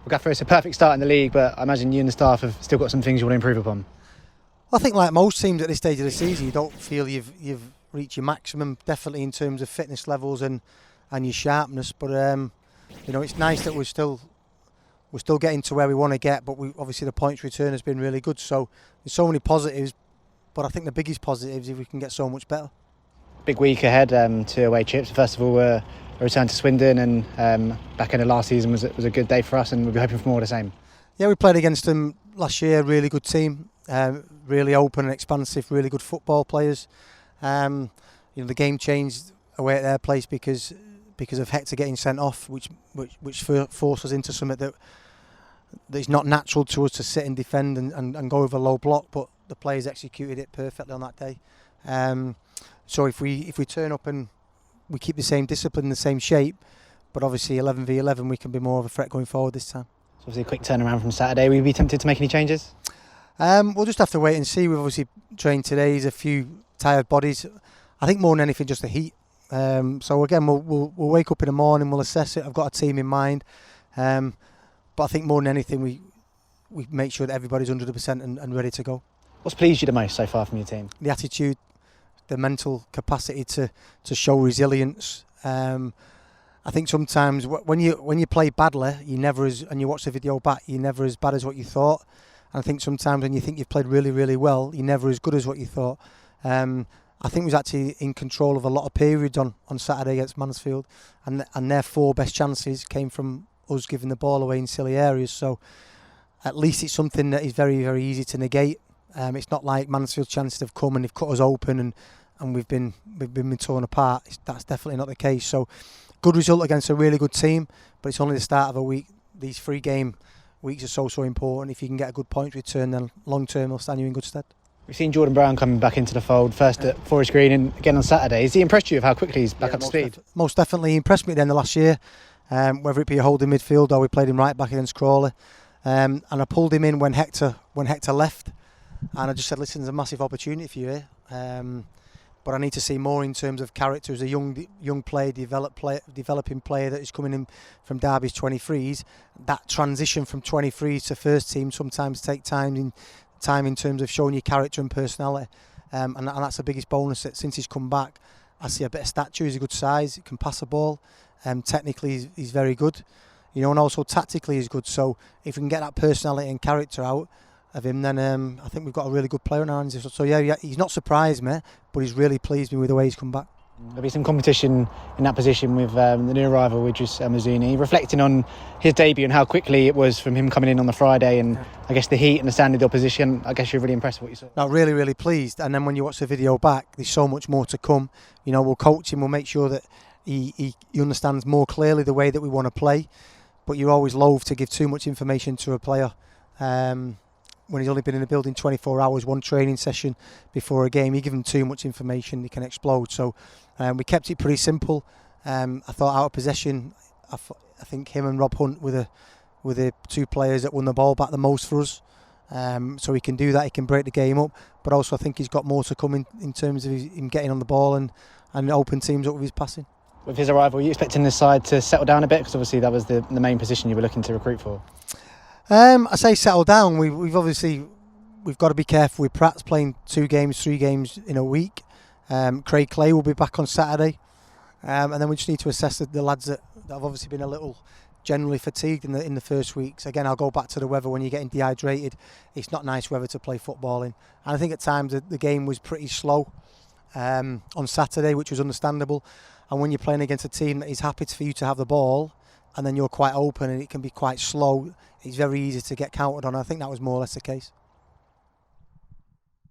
Gaffer, it's a perfect start in the league, but I imagine you and the staff have still got some things you want to improve upon. I think like most teams at this stage of the season, you don't feel you've reached your maximum, definitely in terms of fitness levels and your sharpness. But it's nice that we're still getting to where we want to get. But obviously the points return has been really good. So there's so many positives. But I think the biggest positive is if we can get so much better. Big week ahead, 2 away trips. First of all, a return to Swindon, and back in the last season was a good day for us, and we'll be hoping for more of the same. Yeah, we played against them last year. Really good team, really open and expansive, really good football players. The game changed away at their place because of Hector getting sent off, which forced us into something that is not natural to us to sit and defend and go over low block. But the players executed it perfectly on that day. So if we turn up and we keep the same discipline, the same shape, but obviously 11v11, we can be more of a threat going forward this time. So obviously a quick turnaround from Saturday. Will you be tempted to make any changes? We'll just have to wait and see. We've obviously trained today. There's a few tired bodies. I think more than anything, just the heat. So again, we'll wake up in the morning, we'll assess it. I've got a team in mind, but I think more than anything, we make sure that everybody's 100% and ready to go. What's pleased you the most so far from your team? The attitude, the mental capacity to show resilience. I think sometimes when you play badly, and you watch the video back, you're never as bad as what you thought. And I think sometimes when you think you've played really, really well, you're never as good as what you thought. I think we was actually in control of a lot of periods on Saturday against Mansfield, and their 4 best chances came from us giving the ball away in silly areas. So at least it's something that is very, very easy to negate. It's not like Mansfield's chances have come and they've cut us open and we've been torn apart. That's definitely not the case. So good result against a really good team, but it's only the start of a week. These 3-game weeks are so important. If you can get a good point return, then long term it'll stand you in good stead. We've seen Jordan Brown coming back into the fold, first at Forest Green and again on Saturday. Has he impressed you of how quickly he's back up to speed? Most definitely. He impressed me at the end of last year, whether it be a holding midfield or we played him right back against Crawley. And I pulled him in when Hector left, and I just said, listen, there's a massive opportunity for you here. But I need to see more in terms of character as a young player, developing player that is coming in from Derby's 23s. That transition from 23s to first team sometimes take time in terms of showing your character and personality, and that's the biggest bonus that since he's come back. I see a bit of stature. He's a good size. He can pass a ball. Technically, he's very good. And also tactically he's good. So if we can get that personality and character out of him, then I think we've got a really good player in our hands. So yeah, he's not surprised me, but he's really pleased me with the way he's come back. There'll be some competition in that position with the new arrival, which is Mazzuni. Reflecting on his debut and how quickly it was from him coming in on the Friday, and I guess the heat and the standard opposition, I guess you're really impressed with what you saw. No, really, really pleased. And then when you watch the video back, there's so much more to come. We'll coach him, we'll make sure that he understands more clearly the way that we want to play. But you're always loath to give too much information to a player. When he's only been in the building 24 hours, one training session before a game, you give him too much information, he can explode. So we kept it pretty simple. I thought out of possession, I think him and Rob Hunt were the 2 players that won the ball back the most for us. So he can do that, he can break the game up. But also I think he's got more to come in terms of him getting on the ball and open teams up with his passing. With his arrival, are you expecting this side to settle down a bit? Because obviously that was the main position you were looking to recruit for. I say settle down. We've got to be careful with Pratt's playing 2 games, 3 games in a week. Craig Clay will be back on Saturday, and then we just need to assess the lads that have obviously been a little generally fatigued in the first weeks. Again, I'll go back to the weather. When you're getting dehydrated, it's not nice weather to play football in. And I think at times the game was pretty slow on Saturday, which was understandable. And when you're playing against a team that is happy for you to have the ball, and then you're quite open and it can be quite slow, it's very easy to get counted on. I think that was more or less the case.